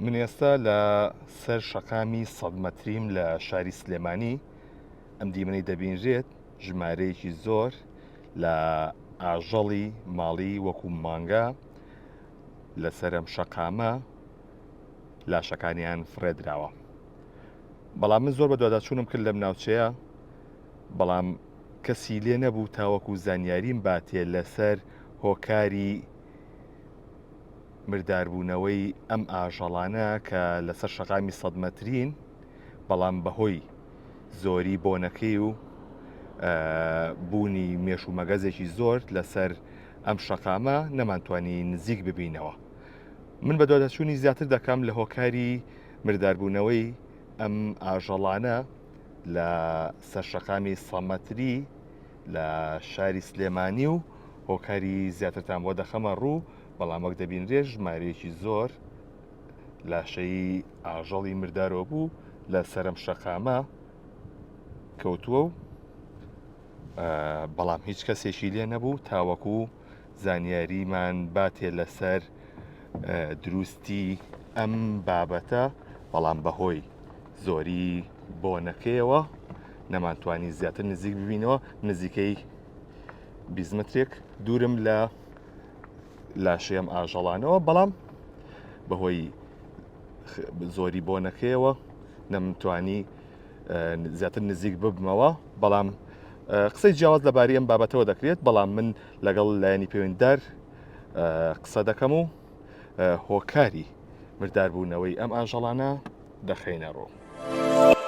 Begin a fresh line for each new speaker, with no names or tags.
من ئێستا لە سەر شەقامی 100 مەتریم لە شاری سلێمانی ئەم دیمەنەی دەبینرێت ژمارەیەکی زۆر لە ئاژەڵی ماڵی وەکو مانگا لەسەر ئەم شەقامە لاشەکانیان فڕێدراوە. بەڵام من زۆر بە دوواداچوونم کرد لەم ناوچەیە، بەڵام کەسی لێ نەبوو تاوەکو زانیاریم باتێ لەسەر هۆکاری مرداربوونەوەی ئەم ئاژەڵانە کە لەسەر شەقامی 100 مەترین، بەڵام بەهۆی زۆری بۆنەکەی و بوونی مێش و مەگەزێکی زۆر لەسەر ئەم شەقامە نەمانتوانی نزیک ببینەوە. من بە دوواداچوونی زیاتر دەکەم لە هۆکاری مرداربوونەوەی ئەم ئاژەڵانە لە سەر شەقامی 100 مەتری لە شاری سلێمانی و هۆکاری زیاترتان بۆ دەخەمە ڕوو. بەڵام وەک دەبینرێت ژمارەیەکی زۆر لاشەی ئاژەڵی مردارەوە بوو لە سەرم شەقامە کەوتووە و بەڵام هیچ کەسێکی لێ نەبوو تاوەکو زانیاریمان باتێ لەسەر دروستی ئەم بابەتە، بەڵام بەهۆی زۆری بۆنەکەیەوە نەمانتوانی زیاتر نزیک ببینەوە. نزیکەی 20 مترێک دوورم لە لاشەیەم ئاژەڵانەوە، بەڵام بەهۆی زۆری بۆنەکەیەوە نەمتوانی زیاتر نزیک ببمەوە. بەڵام قسەی جیاواز لەبارەی ئەم بابەتەوە دەکرێت، بەڵام من لەگەڵ لایەنی پەیوەندیدار قسە دەکەم و هۆکاری مرداربوونەوەی ئەم ئاژەڵانە دەخەینە ڕوو.